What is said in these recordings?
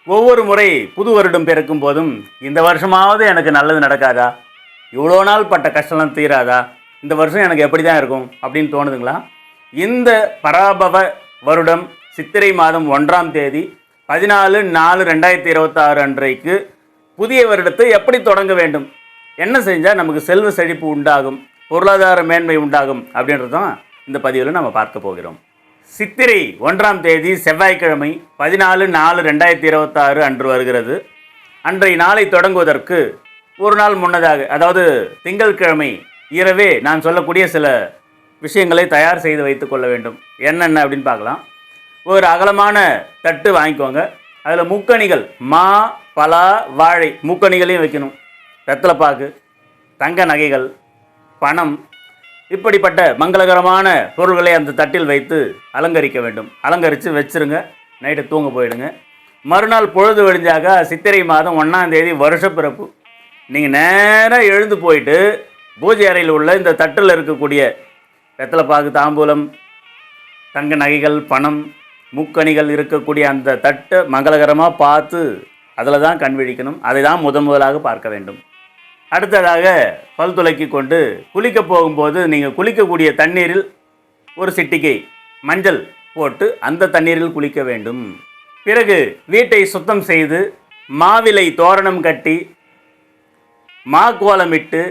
ஒவ்வொரு முறை புது வருடம் பிறக்கும் போதும் இந்த வருஷமாவது எனக்கு நல்லது நடக்காதா, இவ்வளோ நாள் பட்ட கஷ்டம்லாம் தீராதா, இந்த வருஷம் எனக்கு எப்படி தான் இருக்கும் அப்படின்னு தோணுதுங்களா? இந்த பராபவ வருடம் சித்திரை மாதம் 1ஆம் தேதி 14/4/2026 அன்றைக்கு புதிய வருடத்தை எப்படி தொடங்க வேண்டும், என்ன செஞ்சால் நமக்கு செல்வ செழிப்பு உண்டாகும், பொருளாதார மேன்மை உண்டாகும் அப்படின்றதான் இந்த பதிவில் நம்ம பார்க்க போகிறோம். சித்திரை 1ஆம் தேதி செவ்வாய்க்கிழமை 14/4/2026 அன்று வருகிறது. அன்றைய நாளை தொடங்குவதற்கு ஒரு நாள் முன்னதாக, அதாவது திங்கட்கிழமை இரவே நான் சொல்லக்கூடிய சில விஷயங்களை தயார் செய்து வைத்து கொள்ள வேண்டும். என்னென்ன அப்படின்னு பார்க்கலாம். ஒரு அகலமான தட்டு வாங்கிக்கோங்க. அதில் முக்கணிகள், மா, பலா, வாழை முக்கணிகளையும் வைக்கணும். வெத்தலைப்பாக்கு, தங்க நகைகள், பணம், இப்படிப்பட்ட மங்களகரமான பொருள்களை அந்த தட்டில் வைத்து அலங்கரிக்க வேண்டும். அலங்கரித்து வச்சுருங்க. நைட்டு தூங்க போயிடுங்க. மறுநாள் பொழுது விடிஞ்சாக சித்திரை மாதம் 1ஆம் தேதி வருஷப்பிறப்பு. நீங்கள் நேராக எழுந்து போயிட்டு பூஜை அறையில் உள்ள இந்த தட்டில் இருக்கக்கூடிய வெத்தலைப்பாக்கு, தாம்பூலம், தங்க நகைகள், பணம், முக்கணிகள் இருக்கக்கூடிய அந்த தட்டை மங்களகரமாக பார்த்து அதில் தான் கண் விழிக்கணும். அதை தான் முதலாக பார்க்க வேண்டும். அடுத்ததாக பல் துலக்கி கொண்டு குளிக்க போகும்போது நீங்கள் குளிக்கக்கூடிய தண்ணீரில் ஒரு சிட்டிகை மஞ்சள் போட்டு அந்த தண்ணீரில் குளிக்க வேண்டும். பிறகு வீட்டை சுத்தம் செய்து மாவிலை தோரணம் கட்டி கோலமிட்டு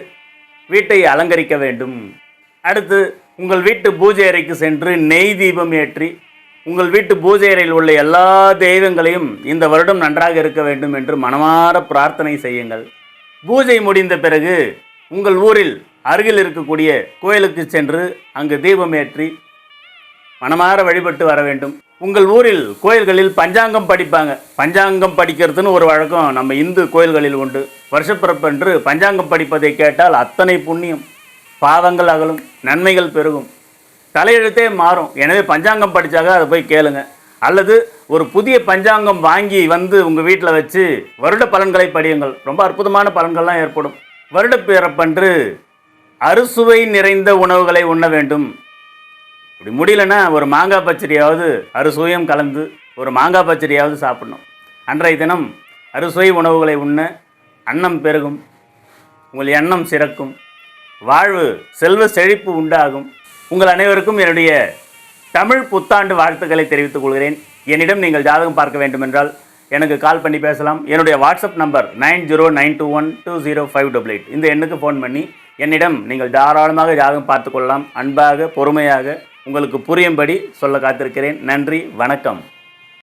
வீட்டை அலங்கரிக்க வேண்டும். அடுத்து உங்கள் வீட்டு பூஜை அறைக்கு சென்று நெய் தீபம் ஏற்றி உங்கள் வீட்டு பூஜை அறையில் உள்ள எல்லா தெய்வங்களையும் இந்த வருடம் நன்றாக இருக்க வேண்டும் என்று மனமார பிரார்த்தனை செய்யுங்கள். பூஜை முடிந்த பிறகு உங்கள் ஊரில் அருகில் இருக்கக்கூடிய கோயிலுக்கு சென்று அங்கு தீபம் ஏற்றி மனமார வழிபட்டு வர வேண்டும். உங்கள் ஊரில் கோயில்களில் பஞ்சாங்கம் படிப்பாங்க. பஞ்சாங்கம் படிக்கிறதுன்னு ஒரு வழக்கம் நம்ம இந்து கோயில்களில் உண்டு. வருஷப்பிறப்பன்று பஞ்சாங்கம் படிப்பதை கேட்டால் அத்தனை புண்ணியம், பாவங்கள் அகலும், நன்மைகள் பெருகும், தலையெழுத்தே மாறும். எனவே பஞ்சாங்கம் படித்தாங்க அதை போய் கேளுங்க. அல்லது ஒரு புதிய பஞ்சாங்கம் வாங்கி வந்து உங்கள் வீட்டில் வச்சு வருட பலன்களை படியுங்கள். ரொம்ப அற்புதமான பலன்கள்லாம் ஏற்படும். வருட பிறப்பன்று அறுசுவை நிறைந்த உணவுகளை உண்ண வேண்டும். இப்படி முடியலன்னா ஒரு மாங்காய் பச்சடியாவது, அறுசுவையும் கலந்து ஒரு மாங்காய் பச்சடியாவது சாப்பிடணும். அன்றைய தினம் அறுசுவை உணவுகளை உண்ண அன்னம் பெருகும், உங்கள் எண்ணம் சிறக்கும், வாழ்வு செல்வ செழிப்பு உண்டாகும். உங்கள் அனைவருக்கும் என்னுடைய தமிழ் புத்தாண்டு வாழ்த்துக்களை தெரிவித்துக் கொள்கிறேன். என்னிடம் நீங்கள் ஜாதகம் பார்க்க வேண்டுமென்றால் எனக்கு கால் பண்ணி பேசலாம். என்னுடைய வாட்ஸ்அப் நம்பர் 9092120588. இந்த எண்ணுக்கு ஃபோன் பண்ணி என்னிடம் நீங்கள் தாராளமாக ஜாதகம் பார்த்து கொள்ளலாம். அன்பாக, பொறுமையாக உங்களுக்கு புரியும்படி சொல்ல காத்திருக்கிறேன். நன்றி, வணக்கம்.